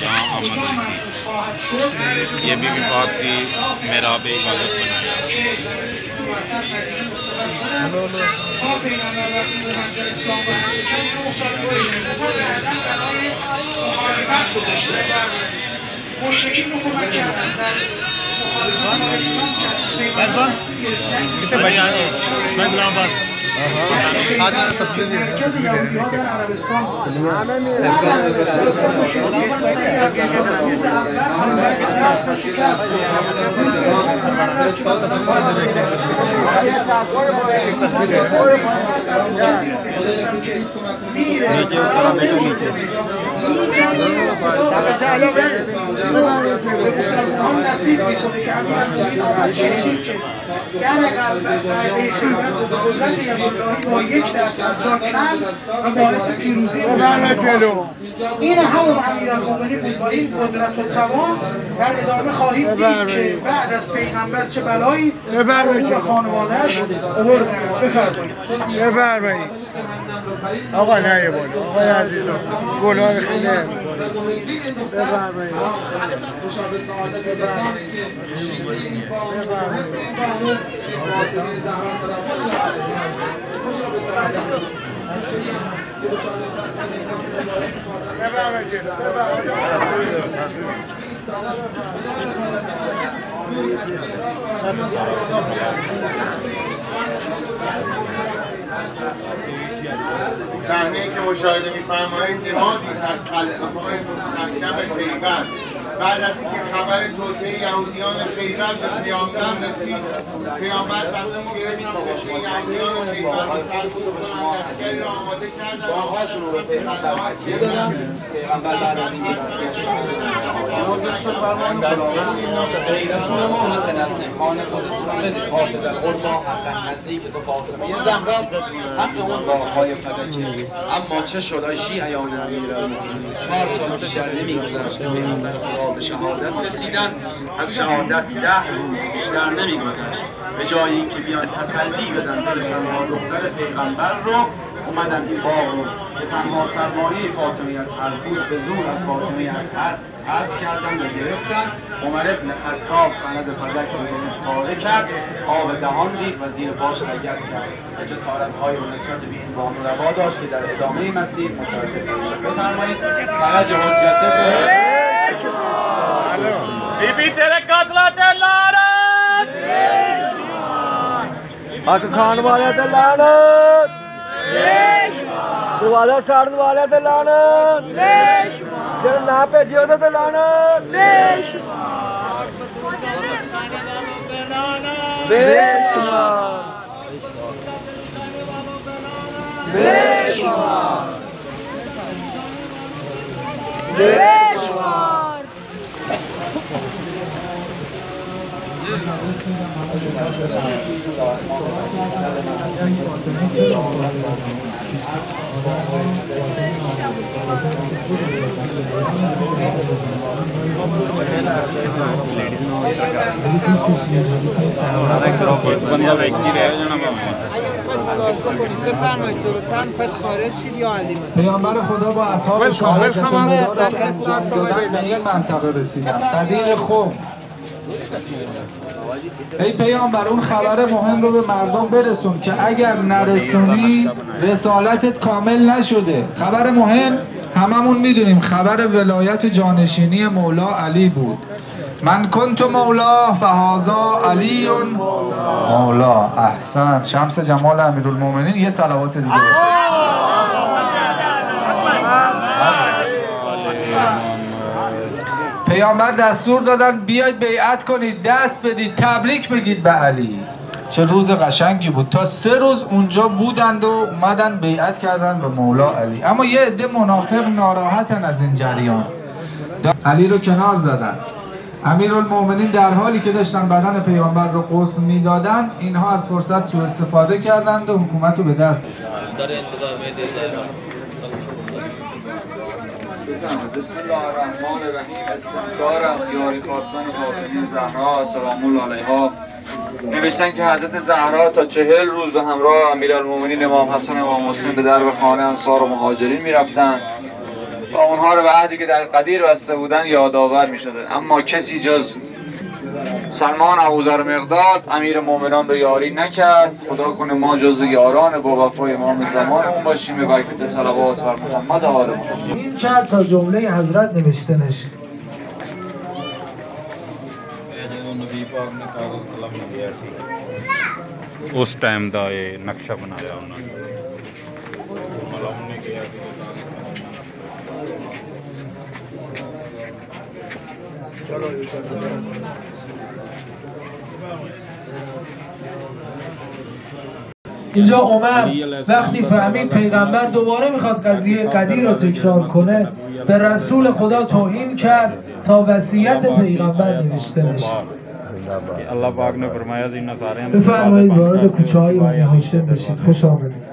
जहाँ आमद हुई थी। ये बीबी पाक की मेराब इबादत बनाया। مشرکین رو کمک کردن در مخالفت با اسلام کردن. مرکز یهودی‌ها در عربستان نصیب میکنه که از منطقه آمد شریشید که در قدرت یهودی‌ها با 1% را کند و باعث پیروزی این همون امیرالمومنین بود. با این قدرت و توان در ادامه خواهیم دید که بعد از پیغمبر چه بلایی به خانواده‌اش آوردن. بفرمایید آقا نه بالا آقای عزیز گلار خیلی بفرمایید. صحنه‌ای که مشاهده می‌فرمایید نمادی از قلعه‌های مستحکم خیبر بعد از اینکه خبر توطئه یهودیان خیبر به پیامبر رسید، پیامبر تصمیم گرفت که یهودیان خیبر رو سرکوب کنند، لشکری را آماده کردند و هاشون به قلعه‌ها کردند. پیغمبر بعد از اینکه رسول ما حق نزدیکان خودتون بدید، حافظ القربا حق نزدیک تو فاطمه زهراست، حق اون راه‌های فلکه. اما چه شد ای شیعیان امیرالمومنین، 4 سال بیشتر نمی‌گذشت که پیغمبر خدا به شهادت رسیدن. از شهادت 10 روز بیشتر نمی‌گذشت. به جای اینکه بیان تسلی بدن دل تنها دختر پیغمبر رو، اومدن این باغ رو که تنها سرمایه فاطمه اطهر بود به زور از فاطمه اطهر حذف کردن و گرفتن. عمر بن خطاب سند فلک رو پاره کرد، آب دهان ریخت و زیر پاش لگد کرد. جسارت‌هایی رو نسبت به این بانو روا داشت که در ادامه مسیر متوجه بشید. بفرمایید فرج حجت به बीबी तेरे कातला ते लानत हक खान वाले ते लानत दरवाजा साड़न वाले ते लानत जेड़ा ना भेजे ओदे ते लानत बेशुमार बेशुमार बेशुमार बंदा व्यक्ति रह जाना بفرمایید جلوتر میخواید خارج شید یا علی پیامبر خدا با اصحابش حاجت الوداع را انجام دادن به این منطقه رسیدن. قدیر خم ای پیامبر اون خبر مهم رو به مردم برسون که اگر نرسونی رسالتت کامل نشده. خبر مهم هممون میدونیم خبر ولایت و جانشینی مولا علی بود. من کنت مولا فهذا علی مولا. احسن. شمس جمال امیرالمومنین. یه صلوات دیگه پیامبر دستور دادن بیاید بیعت کنید، دست بدید، تبریک بگید به علی. چه روز قشنگی بود. تا 3 روز اونجا بودند و اومدن بیعت کردن به مولا علی. اما یه عده منافق ناراحتن از این جریان، علی رو کنار زدن. امیرالمومنین در حالی که داشتن بدن پیامبر رو غسل میدادن، اینها از فرصت سوء استفاده کردند و حکومت رو به دست. بسم الله الرحمن الرحیم. استنصار از یاری خواستن فاطمه زهرا سلام الله علیها نوشتن که حضرت زهرا تا 40 روز به همراه امیرالمومنین امام حسن امام حسین به درب خانه انصار و مهاجرین میرفتند و اونها رو به عهدی که در قدیر بسته بودن یادآور می شده. اما کسی جز سلمان ابوذر مقداد امیر مومنان رو یاری نکرد. خدا کنه ما جزو یاران با وفای امام زمانمون باشیم. به برکت صلوات بر محمد و آل محمد. این کرد تا جمله حضرت نوشته نشه. उस टाइम का ये नक्शा बनाया उन्होंने मतलब उन्होंने किया कि اینجا عمر وقتی فهمید پیغمبر دوباره میخواد قضیه قدیر رو تکرار کنه به رسول خدا توهین کرد تا وصیت پیغمبر نوشته نشه. अल्लाह पाक ने फरमाया थी ना सारे بفرمایید وارد کوچه‌های اون نوشته بشید. خوش آمدید.